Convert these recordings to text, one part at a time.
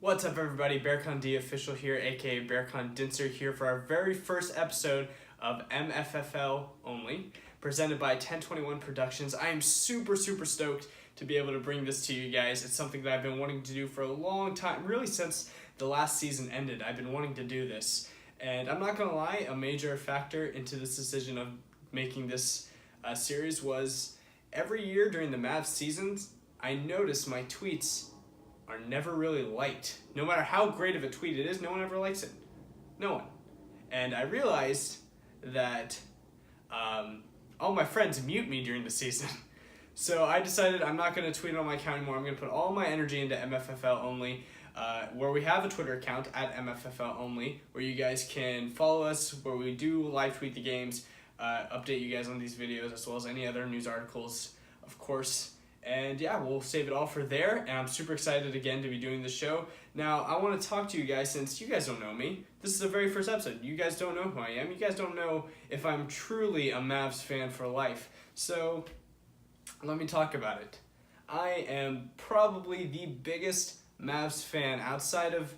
What's up, everybody? BearConD official here, aka BearCondenser, here for our very first episode of MFFL Only, presented by 1021 Productions. I am super stoked to be able to bring this to you guys. It's something that I've been wanting to do for a long time, really since the last season ended. I've been wanting to do this, and I'm not gonna lie, a major factor into this decision of making this series was every year during the Mavs seasons, I noticed my tweets are never really liked. No matter how great of a tweet it is, no one ever likes it. No one. And I realized that all my friends mute me during the season. So I decided I'm not going to tweet on my account anymore. I'm going to put all my energy into MFFL Only, where we have a Twitter account at MFFL Only, where you guys can follow us, where we do live tweet the games, update you guys on these videos, as well as any other news articles, of course. And yeah, we'll save it all for there, and I'm super excited again to be doing this show. Now, I want to talk to you guys since you guys don't know me. This is the very first episode. You guys don't know who I am. You guys don't know if I'm truly a Mavs fan for life. So, let me talk about it. I am probably the biggest Mavs fan outside of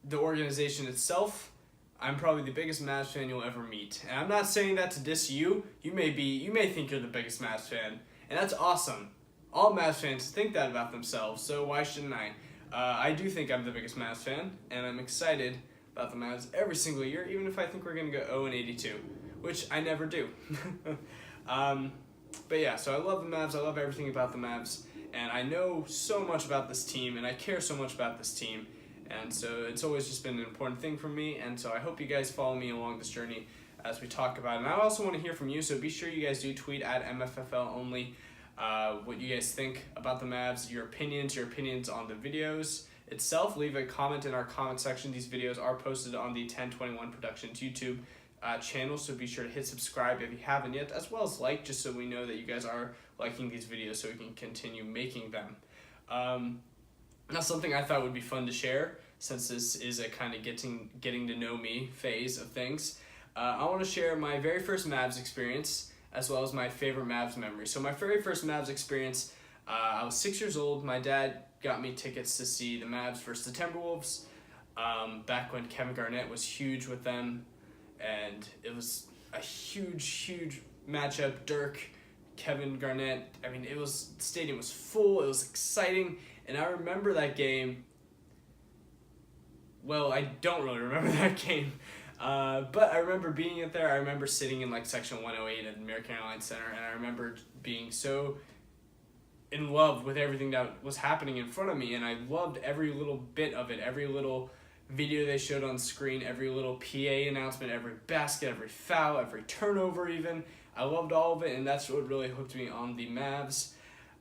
the organization itself. I'm probably the biggest Mavs fan you'll ever meet. And I'm not saying that to diss you. You may think you're the biggest Mavs fan. And that's awesome. All Mavs fans think that about themselves, so why shouldn't I? I do think I'm the biggest Mavs fan, and I'm excited about the Mavs every single year, even if I think we're going to go 0-82, which I never do. But yeah, so I love the Mavs, I love everything about the Mavs, and I know so much about this team, and I care so much about this team, and so it's always just been an important thing for me, and so I hope you guys follow me along this journey as we talk about it. And I also want to hear from you, so be sure you guys do tweet at MFFL Only what you guys think about the Mavs, your opinions on the videos itself. Leave a comment in our comment section. These videos are posted on the 1021 Productions YouTube channel, so be sure to hit subscribe if you haven't yet, as well as like, just so we know that you guys are liking these videos so we can continue making them. Now, something I thought would be fun to share, since this is a kind of getting to know me phase of things. I want to share my very first Mavs experience, as well as my favorite Mavs memory. So my very first Mavs experience, I was 6 years old. My dad got me tickets to see the Mavs versus the Timberwolves, back when Kevin Garnett was huge with them, and it was a huge matchup. Dirk, Kevin Garnett, the stadium was full, it was exciting, and I remember that game. Well, I don't really remember that game. But I remember being in there. I remember sitting in section 108 at the American Airlines Center, and I remember being so in love with everything that was happening in front of me, and I loved every little bit of it, every little video they showed on screen, every little PA announcement, every basket, every foul, every turnover even. I loved all of it, and that's what really hooked me on the Mavs.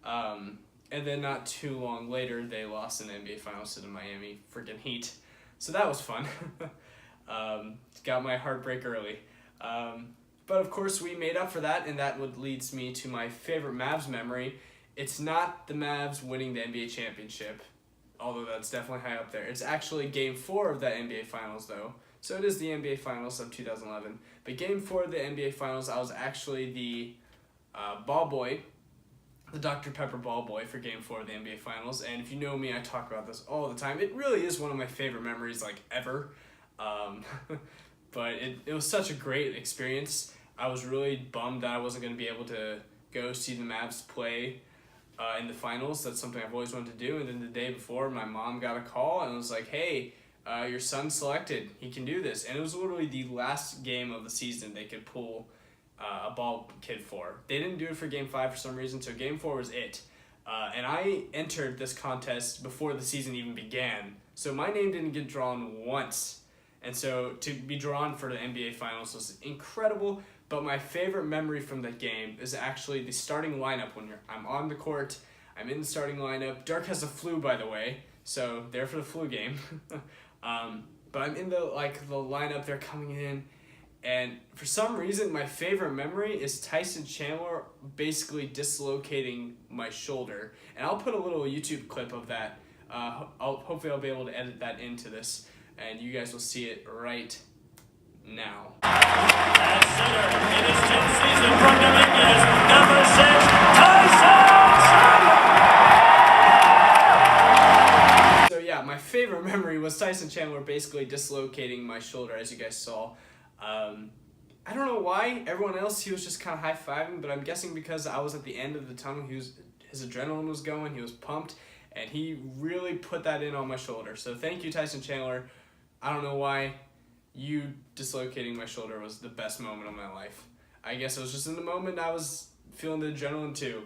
And then not too long later, they lost in the NBA Finals to the Miami freaking Heat. So that was fun. Got my heartbreak early. But of course we made up for that, and that leads me to my favorite Mavs memory. It's not the Mavs winning the NBA championship, although that's definitely high up there. It's actually Game 4 of that NBA Finals, though. So it is the NBA Finals of 2011. But Game 4 of the NBA Finals, I was actually the ball boy, the Dr. Pepper ball boy for Game 4 of the NBA Finals. And if you know me, I talk about this all the time. It really is one of my favorite memories, ever. But it was such a great experience. I was really bummed that I wasn't going to be able to go see the Mavs play in the finals. That's something I've always wanted to do. And then the day before, my mom got a call and was like, hey, your son's selected. He can do this. And it was literally the last game of the season they could pull a ball kid for. They didn't do it for Game 5 for some reason, so Game 4 was it. And I entered this contest before the season even began. So my name didn't get drawn once. And so to be drawn for the NBA Finals was incredible, but my favorite memory from that game is actually the starting lineup. I'm on the court, I'm in the starting lineup. Dirk has the flu, by the way, so there for the flu game. But I'm in the lineup, they're coming in, and for some reason my favorite memory is Tyson Chandler basically dislocating my shoulder. And I'll put a little YouTube clip of that. Hopefully I'll be able to edit that into this, and you guys will see it right now. At center, in his 10th season from Dominguez, number 6, Tyson Chandler! So yeah, my favorite memory was Tyson Chandler basically dislocating my shoulder, as you guys saw. I don't know why. Everyone else, he was just kind of high-fiving, but I'm guessing because I was at the end of the tunnel, his adrenaline was going, he was pumped, and he really put that in on my shoulder. So thank you, Tyson Chandler. I don't know why you dislocating my shoulder was the best moment of my life. I guess it was just in the moment I was feeling the adrenaline too.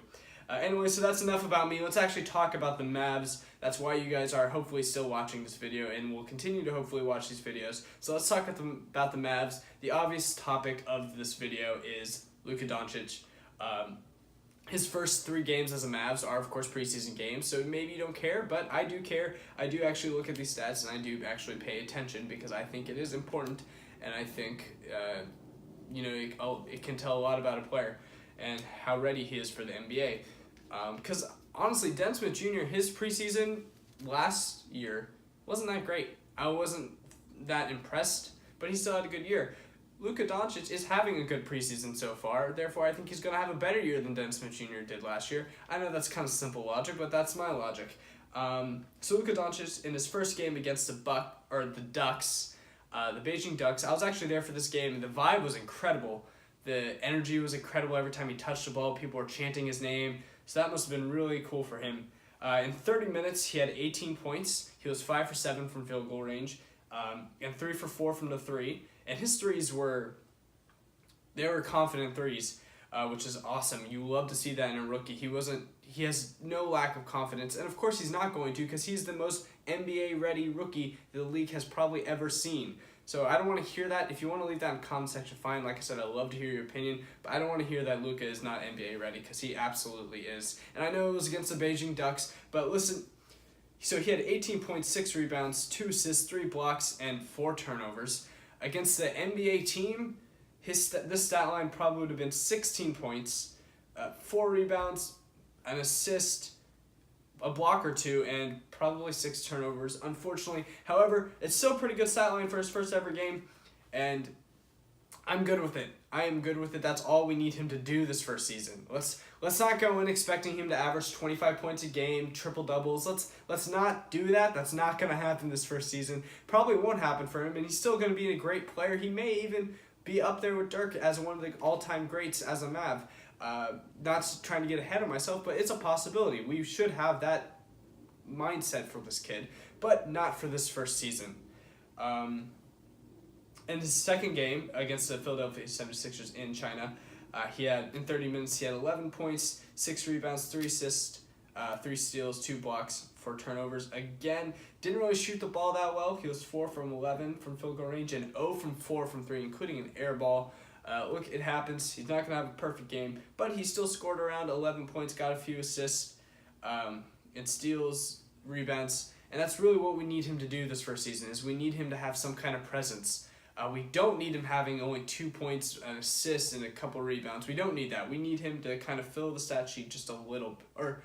Anyway, so that's enough about me. Let's actually talk about the Mavs. That's why you guys are hopefully still watching this video and will continue to hopefully watch these videos. So let's talk about the Mavs. The obvious topic of this video is Luka Doncic. His first 3 games as a Mavs are, of course, preseason games, so maybe you don't care, but I do care. I do actually look at these stats, and I do actually pay attention because I think it is important, and I think, it can tell a lot about a player and how ready he is for the NBA. Because, honestly, Dennis Smith Jr., his preseason last year wasn't that great. I wasn't that impressed, but he still had a good year. Luka Doncic is having a good preseason so far, therefore I think he's going to have a better year than Dennis Smith Jr. did last year. I know that's kind of simple logic, but that's my logic. So Luka Doncic, in his first game against the Ducks, the Beijing Ducks, I was actually there for this game, and the vibe was incredible. The energy was incredible every time he touched the ball. People were chanting his name, so that must have been really cool for him. In 30 minutes, he had 18 points. He was 5 for 7 from field goal range, and 3 for 4 from the 3. And his threes were confident threes, which is awesome. You love to see that in a rookie. He has no lack of confidence, and of course he's not going to, because he's the most NBA-ready rookie the league has probably ever seen. So I don't want to hear that. If you want to leave that in the comment section, fine. Like I said, I'd love to hear your opinion, but I don't want to hear that Luka is not NBA ready, because he absolutely is. And I know it was against the Beijing Ducks, but listen. So he had 18.6 rebounds, 2 assists, 3 blocks, and 4 turnovers. Against the NBA team, this stat line probably would have been 16 points, 4 rebounds, an assist, a block or 2, and probably 6 turnovers, unfortunately. However, it's still a pretty good stat line for his first ever game, and I'm good with it. I am good with it. That's all we need him to do this first season. Let's not go in expecting him to average 25 points a game, triple doubles. Let's not do that. That's not going to happen this first season. Probably won't happen for him, and he's still going to be a great player. He may even be up there with Dirk as one of the all-time greats as a Mav. Not trying to get ahead of myself, but it's a possibility. We should have that mindset for this kid, but not for this first season. In his second game against the Philadelphia 76ers in China, in 30 minutes, he had 11 points, 6 rebounds, 3 assists, 3 steals, 2 blocks, 4 turnovers. Again, didn't really shoot the ball that well. He was 4 from 11 from field goal range and 0 from 4 from 3, including an air ball. Look, it happens. He's not going to have a perfect game, but he still scored around 11 points, got a few assists, and steals, rebounds. And that's really what we need him to do this first season, is we need him to have some kind of presence. We don't need him having only 2 points, an assist, and a couple rebounds. We don't need that. We need him to kind of fill the stat sheet just a little, or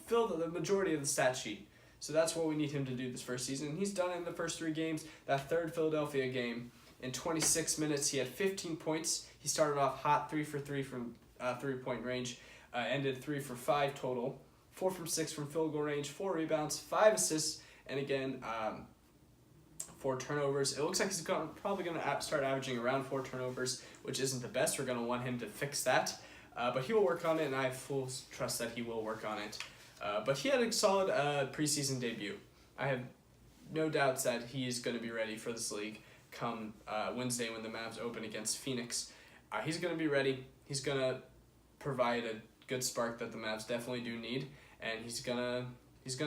fill the majority of the stat sheet. So that's what we need him to do this first season. He's done it in the first 3 games. That third Philadelphia game, in 26 minutes, he had 15 points. He started off hot, 3 for 3 from 3-point range, ended 3 for 5 total, 4 from 6 from field goal range, 4 rebounds, 5 assists, and again, 4 turnovers. It looks like he's probably going to start averaging around 4 turnovers, which isn't the best. We're going to want him to fix that. But he will work on it, and I have full trust that he will work on it. But he had a solid preseason debut. I have no doubts that he is going to be ready for this league come Wednesday when the Mavs open against Phoenix. He's going to be ready. He's going to provide a good spark that the Mavs definitely do need, and he's gonna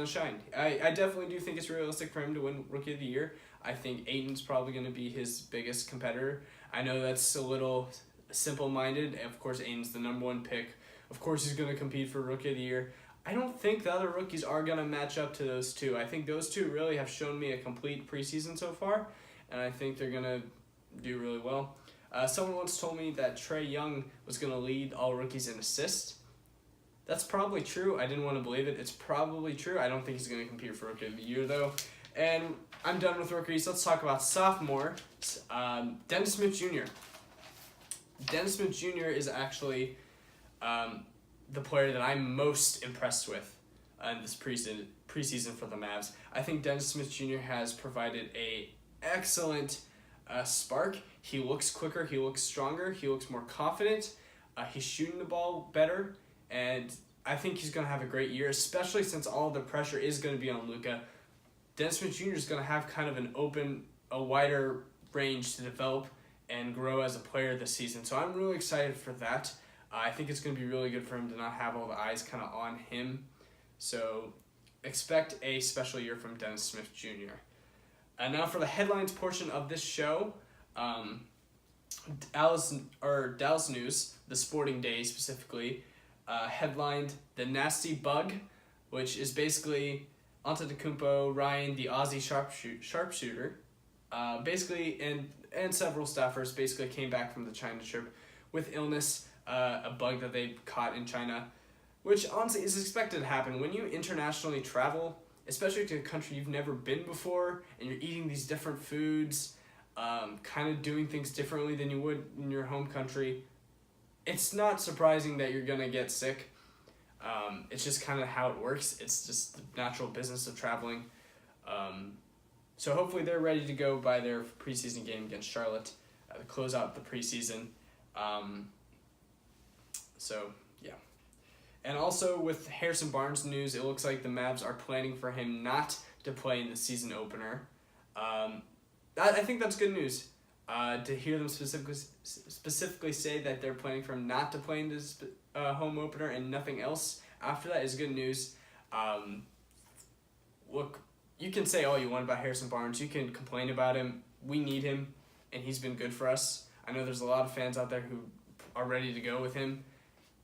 shine. I definitely do think it's realistic for him to win Rookie of the Year. I think Ayton's probably going to be his biggest competitor. I know that's a little simple-minded. Of course, Ayton's the number 1 pick. Of course, he's going to compete for Rookie of the Year. I don't think the other rookies are going to match up to those two. I think those two really have shown me a complete preseason so far, and I think they're going to do really well. Someone once told me that Trae Young was going to lead all rookies in assists. That's probably true. I didn't want to believe it. It's probably true. I don't think he's going to compete for Rookie of the Year, though. And I'm done with rookies. Let's talk about sophomore, Dennis Smith Jr. Dennis Smith Jr. is actually the player that I'm most impressed with in this preseason for the Mavs. I think Dennis Smith Jr. has provided a excellent spark. He looks quicker, he looks stronger, he looks more confident. He's shooting the ball better, and I think he's going to have a great year, especially since all the pressure is going to be on Luka. Dennis Smith Jr. is going to have kind of a wider range to develop and grow as a player this season. So I'm really excited for that. I think it's going to be really good for him to not have all the eyes kind of on him. So expect a special year from Dennis Smith Jr. And now for the headlines portion of this show, Dallas News, the Sporting Day specifically, headlined "The Nasty Bug," which is basically Antetokounmpo, Ryan, the Aussie sharpshooter, basically, and several staffers basically came back from the China trip with illness, a bug that they caught in China, which honestly is expected to happen when you internationally travel, especially to a country you've never been before, and you're eating these different foods, kind of doing things differently than you would in your home country. It's not surprising that you're going to get sick. It's just kind of how it works. It's just the natural business of traveling. So hopefully they're ready to go by their preseason game against Charlotte to close out the preseason. So, yeah. And also with Harrison Barnes news, it looks like the Mavs are planning for him not to play in the season opener. I think that's good news. To hear them specifically say that they're planning for him not to play in this home opener and nothing else after that is good news. Look, you can say all you want about Harrison Barnes. You can complain about him. We need him, and he's been good for us. I know there's a lot of fans out there who are ready to go with him.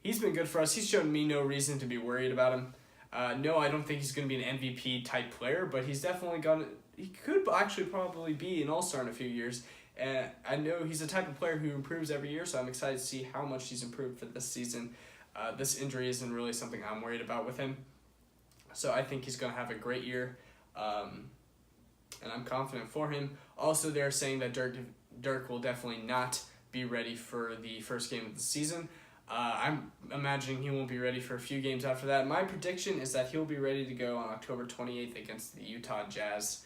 He's been good for us. He's shown me no reason to be worried about him. No, I don't think he's going to be an MVP type player, but he's definitely he could actually probably be an all-star in a few years. And I know he's the type of player who improves every year, so I'm excited to see how much he's improved for this season. This injury isn't really something I'm worried about with him. So I think he's going to have a great year, and I'm confident for him. Also, they're saying that Dirk will definitely not be ready for the first game of the season. I'm imagining he won't be ready for a few games after that. My prediction is that he'll be ready to go on October 28th against the Utah Jazz.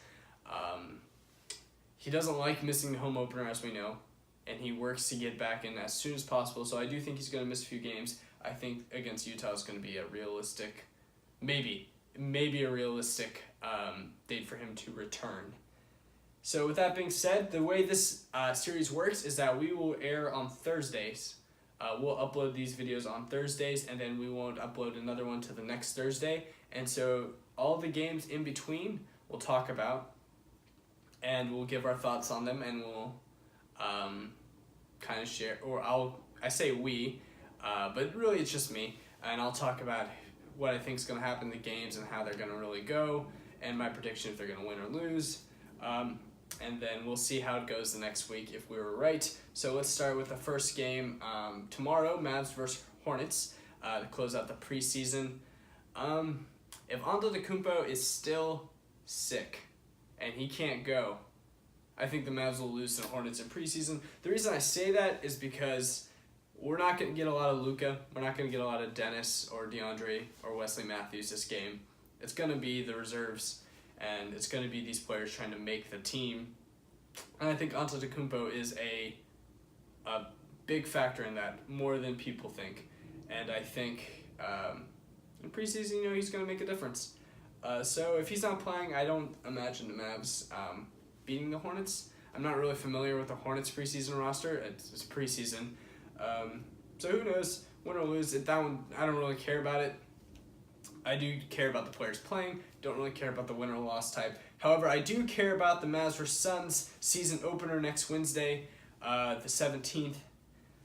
He doesn't like missing the home opener, as we know, and he works to get back in as soon as possible, so I do think he's going to miss a few games. I think against Utah is going to be a realistic, maybe a realistic date for him to return. So with that being said, the way this series works is that we will air on Thursdays. We'll upload these videos on Thursdays, and then we won't upload another one to the next Thursday. And so all the games in between we'll talk about, and we'll give our thoughts on them, and we'll kind of share, or I say we, but really it's just me, and I'll talk about what I think is going to happen in the games and how they're going to really go, and my prediction if they're going to win or lose. And then we'll see how it goes the next week if we were right. So let's start with the first game tomorrow, Mavs versus Hornets, to close out the preseason. If Antetokounmpo is still sick and he can't go, I think the Mavs will lose to the Hornets in preseason. The reason I say that is because we're not going to get a lot of Luka. We're not going to get a lot of Dennis or DeAndre or Wesley Matthews this game. It's going to be the reserves, and it's going to be these players trying to make the team. And I think Antetokounmpo is a big factor in that, more than people think. And I think in preseason, he's going to make a difference. So if he's not playing, I don't imagine the Mavs beating the Hornets. I'm not really familiar with the Hornets preseason roster. It's preseason. So who knows? Win or lose, that one, I don't really care about it. I do care about the players playing. Don't really care about the win or loss type. However, I do care about the Mavs vs. Suns season opener next Wednesday, the 17th.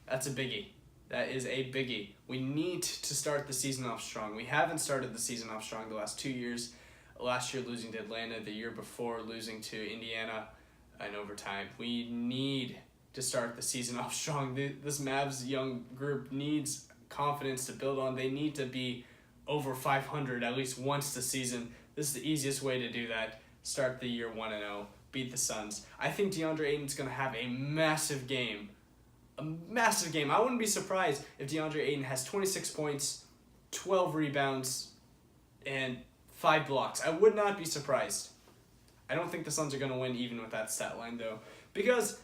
That's a biggie. That is a biggie. We need to start the season off strong. We haven't started the season off strong the last 2 years. Last year losing to Atlanta, the year before losing to Indiana in overtime. We need to start the season off strong. This Mavs young group needs confidence to build on. They need to be over 500 at least once this season. This is the easiest way to do that. Start the year 1-0, beat the Suns. I think DeAndre Ayton's going to have a massive game. A massive game. I wouldn't be surprised if DeAndre Ayton has 26 points, 12 rebounds, and 5 blocks. I would not be surprised. I don't think the Suns are going to win even with that stat line, though. Because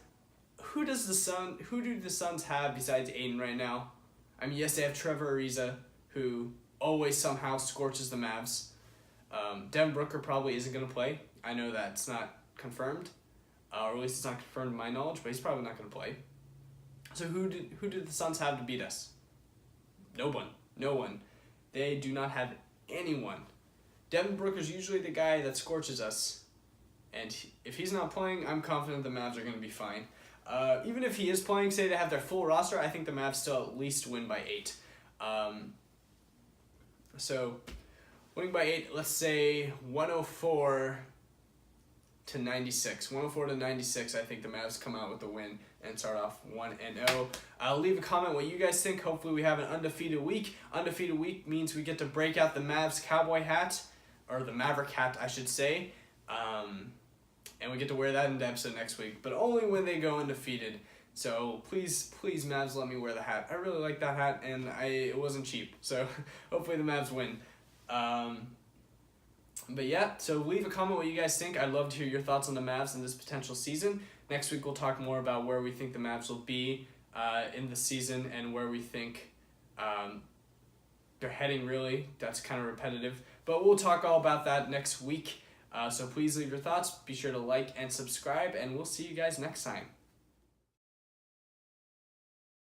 who do the Suns have besides Aiden right now? I mean, yes, they have Trevor Ariza, who always somehow scorches the Mavs. Devin Booker probably isn't going to play. I know that's not confirmed, or at least it's not confirmed to my knowledge, but he's probably not going to play. So who did the Suns have to beat us? No one. They do not have anyone. Devin Booker's usually the guy that scorches us, and if he's not playing, I'm confident the Mavs are going to be fine. Even if he is playing, say they have their full roster, I think the Mavs still at least win by 8. So winning by 8, let's say 104 to 96. 104 to 96, I think the Mavs come out with the win and start off 1-0. Leave a comment what you guys think. Hopefully we have an undefeated week. Undefeated week means we get to break out the Mavs cowboy hat, or the Maverick hat, I should say. And we get to wear that in the episode next week, but only when they go undefeated. So please, Mavs, let me wear the hat. I really like that hat, and it wasn't cheap. So hopefully the Mavs win. But yeah, so leave a comment what you guys think. I'd love to hear your thoughts on the Mavs in this potential season. Next week we'll talk more about where we think the Mavs will be in the season and where we think they're heading, really. That's kind of repetitive. But we'll talk all about that next week. So please leave your thoughts. Be sure to like and subscribe, and we'll see you guys next time.